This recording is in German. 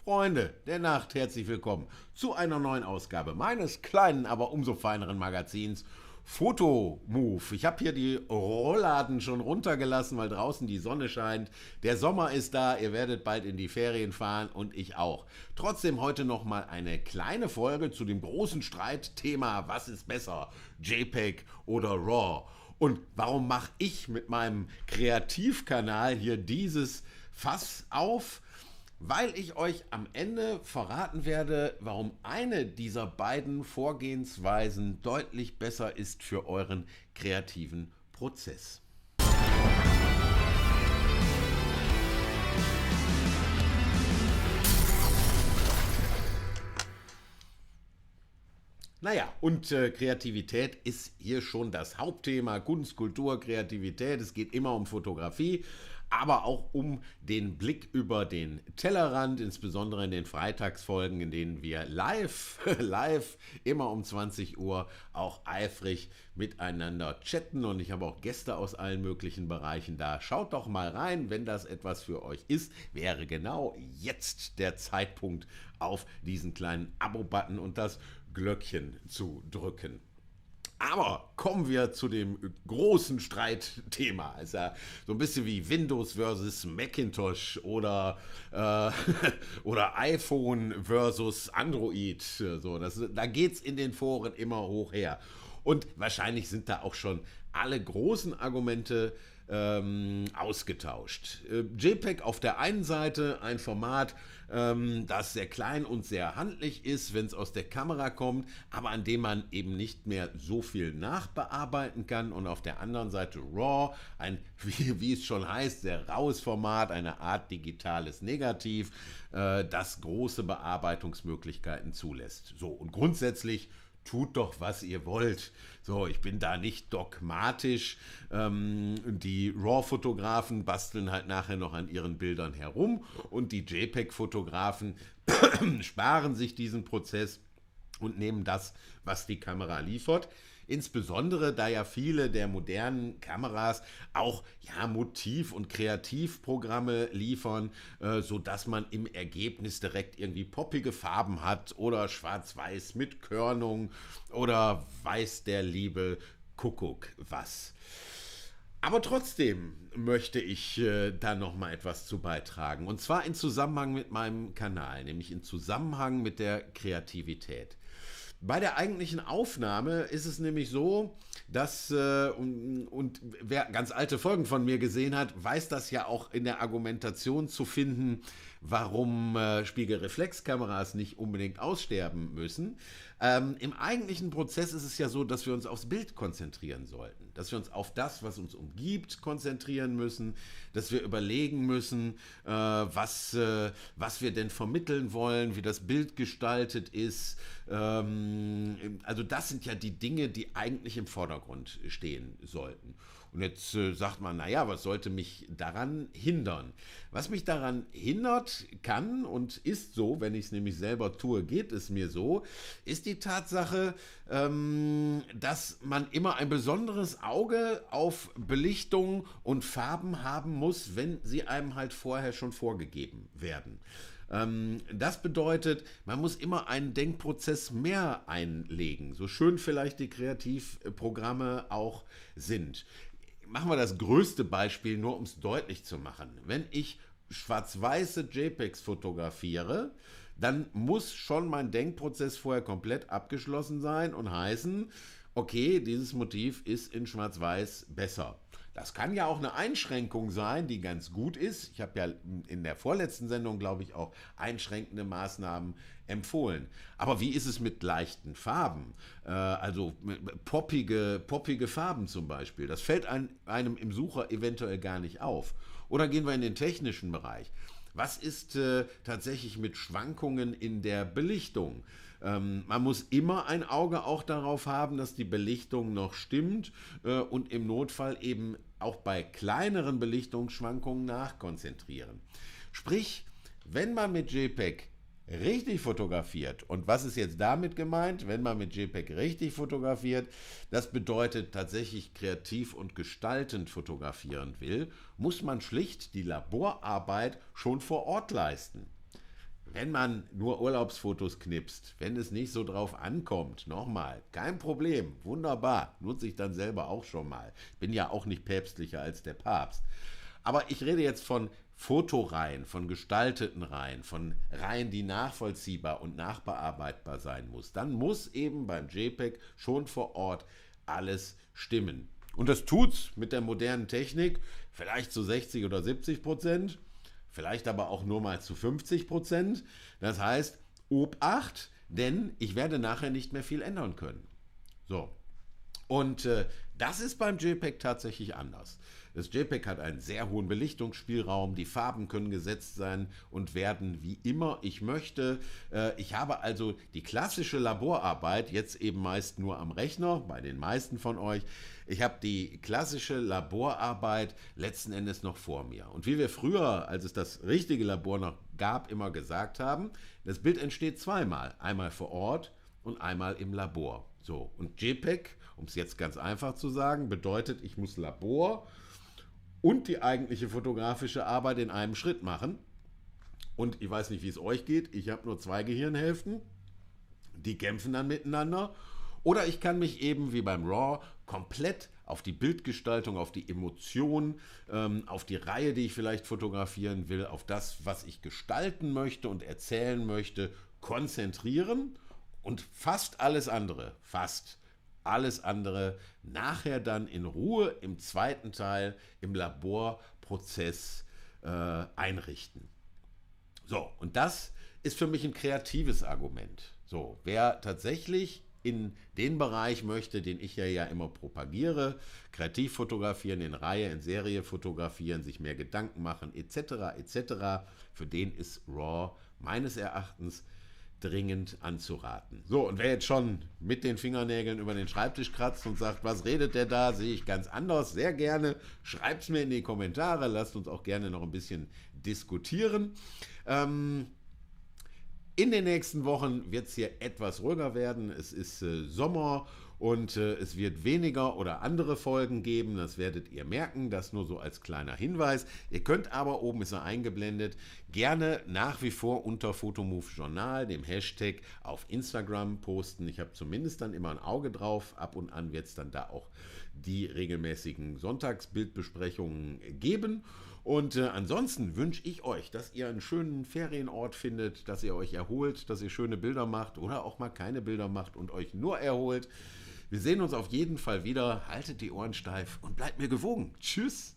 Freunde der Nacht, herzlich willkommen zu einer neuen Ausgabe meines kleinen, aber umso feineren Magazins Fotomove. Ich habe hier die Rollladen schon runtergelassen, weil draußen die Sonne scheint. Der Sommer ist da, ihr werdet bald in die Ferien fahren und ich auch. Trotzdem heute nochmal eine kleine Folge zu dem großen Streitthema, was ist besser, JPEG oder RAW? Und warum mache ich mit meinem Kreativkanal hier dieses Fass auf? Weil ich euch am Ende verraten werde, warum eine dieser beiden Vorgehensweisen deutlich besser ist für euren kreativen Prozess. Naja, und Kreativität ist hier schon das Hauptthema. Kunst, Kultur, Kreativität. Es geht immer um Fotografie, aber auch um den Blick über den Tellerrand, insbesondere in den Freitagsfolgen, in denen wir live immer um 20 Uhr auch eifrig miteinander chatten. Und ich habe auch Gäste aus allen möglichen Bereichen da. Schaut doch mal rein, wenn das etwas für euch ist. Wäre genau jetzt der Zeitpunkt, auf diesen kleinen Abo-Button und das Glöckchen zu drücken. Aber kommen wir zu dem großen Streitthema. Ist ja so ein bisschen wie Windows versus Macintosh oder iPhone versus Android. So, da geht es in den Foren immer hoch her. Und wahrscheinlich sind da auch schon alle großen Argumente ausgetauscht. JPEG auf der einen Seite, ein Format, das sehr klein und sehr handlich ist, wenn es aus der Kamera kommt, aber an dem man eben nicht mehr so viel nachbearbeiten kann. Und auf der anderen Seite RAW, wie es schon heißt, sehr raues Format, eine Art digitales Negativ, das große Bearbeitungsmöglichkeiten zulässt. So, und grundsätzlich tut doch, was ihr wollt. So, ich bin da nicht dogmatisch. Die RAW-Fotografen basteln halt nachher noch an ihren Bildern herum und die JPEG-Fotografen sparen sich diesen Prozess und nehmen das, was die Kamera liefert. Insbesondere, da ja viele der modernen Kameras auch Motiv- und Kreativprogramme liefern, sodass man im Ergebnis direkt irgendwie poppige Farben hat oder schwarz-weiß mit Körnung oder weiß der liebe Kuckuck was. Aber trotzdem möchte ich da noch mal etwas zu beitragen. Und zwar in Zusammenhang mit meinem Kanal, nämlich in Zusammenhang mit der Kreativität. Bei der eigentlichen Aufnahme ist es nämlich so, dass, und wer ganz alte Folgen von mir gesehen hat, weiß das ja auch in der Argumentation zu finden, warum Spiegelreflexkameras nicht unbedingt aussterben müssen. Im eigentlichen Prozess ist es ja so, dass wir uns aufs Bild konzentrieren sollten, dass wir uns auf das, was uns umgibt, konzentrieren müssen, dass wir überlegen müssen, was wir denn vermitteln wollen, wie das Bild gestaltet ist. Also das sind ja die Dinge, die eigentlich im Vordergrund stehen sollten. Und jetzt sagt man, naja, was sollte mich daran hindern? Was mich daran hindert kann und ist so, wenn ich es nämlich selber tue, geht es mir so, ist die Tatsache, dass man immer ein besonderes Auge auf Belichtung und Farben haben muss, wenn sie einem halt vorher schon vorgegeben werden. Das bedeutet, man muss immer einen Denkprozess mehr einlegen, so schön vielleicht die Kreativprogramme auch sind. Machen wir das größte Beispiel, nur um es deutlich zu machen. Wenn ich schwarz-weiße JPEGs fotografiere, dann muss schon mein Denkprozess vorher komplett abgeschlossen sein und heißen, okay, dieses Motiv ist in schwarz-weiß besser. Das kann ja auch eine Einschränkung sein, die ganz gut ist. Ich habe ja in der vorletzten Sendung, glaube ich, auch einschränkende Maßnahmen empfohlen. Aber wie ist es mit leichten Farben? Also poppige Farben zum Beispiel. Das fällt einem im Sucher eventuell gar nicht auf. Oder gehen wir in den technischen Bereich. Was ist tatsächlich mit Schwankungen in der Belichtung? Man muss immer ein Auge auch darauf haben, dass die Belichtung noch stimmt und im Notfall eben auch bei kleineren Belichtungsschwankungen nachkonzentrieren. Sprich, wenn man mit JPEG richtig fotografiert, und was ist jetzt damit gemeint, wenn man mit JPEG richtig fotografiert, das bedeutet tatsächlich kreativ und gestaltend fotografieren will, muss man schlicht die Laborarbeit schon vor Ort leisten. wenn man nur Urlaubsfotos knipst, wenn es nicht so drauf ankommt, nochmal, kein Problem, wunderbar, nutze ich dann selber auch schon mal. Bin ja auch nicht päpstlicher als der Papst. Aber ich rede jetzt von Fotoreihen, von gestalteten Reihen, von Reihen, die nachvollziehbar und nachbearbeitbar sein muss. Dann muss eben beim JPEG schon vor Ort alles stimmen. Und das tut's mit der modernen Technik, vielleicht zu 60 oder 70%, vielleicht aber auch nur mal zu 50%. Das heißt, Obacht, denn ich werde nachher nicht mehr viel ändern können. So, und das ist beim JPEG tatsächlich anders. Das JPEG hat einen sehr hohen Belichtungsspielraum, die Farben können gesetzt sein und werden wie immer ich möchte. Ich habe also die klassische Laborarbeit, jetzt eben meist nur am Rechner, bei den meisten von euch. Ich habe die klassische Laborarbeit letzten Endes noch vor mir. Und wie wir früher, als es das richtige Labor noch gab, immer gesagt haben, das Bild entsteht zweimal, einmal vor Ort und einmal im Labor. So, und JPEG, um es jetzt ganz einfach zu sagen, bedeutet, ich muss Labor und die eigentliche fotografische Arbeit in einem Schritt machen. Und ich weiß nicht, wie es euch geht, ich habe nur 2 Gehirnhälften, die kämpfen dann miteinander. Oder ich kann mich eben wie beim RAW komplett auf die Bildgestaltung, auf die Emotion, auf die Reihe, die ich vielleicht fotografieren will, auf das, was ich gestalten möchte und erzählen möchte, konzentrieren und fast alles andere nachher dann in Ruhe im zweiten Teil im Laborprozess einrichten. So, und das ist für mich ein kreatives Argument. So, wer tatsächlich in den Bereich möchte, den ich ja immer propagiere, kreativ fotografieren, in Reihe, in Serie fotografieren, sich mehr Gedanken machen, etc., für den ist RAW meines Erachtens dringend anzuraten. So, und wer jetzt schon mit den Fingernägeln über den Schreibtisch kratzt und sagt, was redet der da, sehe ich ganz anders, sehr gerne, schreibt es mir in die Kommentare, lasst uns auch gerne noch ein bisschen diskutieren. In den nächsten Wochen wird es hier etwas ruhiger werden. Es ist Sommer und es wird weniger oder andere Folgen geben. Das werdet ihr merken. Das nur so als kleiner Hinweis. Ihr könnt aber, oben ist er eingeblendet, gerne nach wie vor unter Photomove Journal, dem Hashtag, auf Instagram posten. Ich habe zumindest dann immer ein Auge drauf. Ab und an wird es dann da auch die regelmäßigen Sonntagsbildbesprechungen geben. Und ansonsten wünsche ich euch, dass ihr einen schönen Ferienort findet, dass ihr euch erholt, dass ihr schöne Bilder macht oder auch mal keine Bilder macht und euch nur erholt. Wir sehen uns auf jeden Fall wieder. Haltet die Ohren steif und bleibt mir gewogen. Tschüss!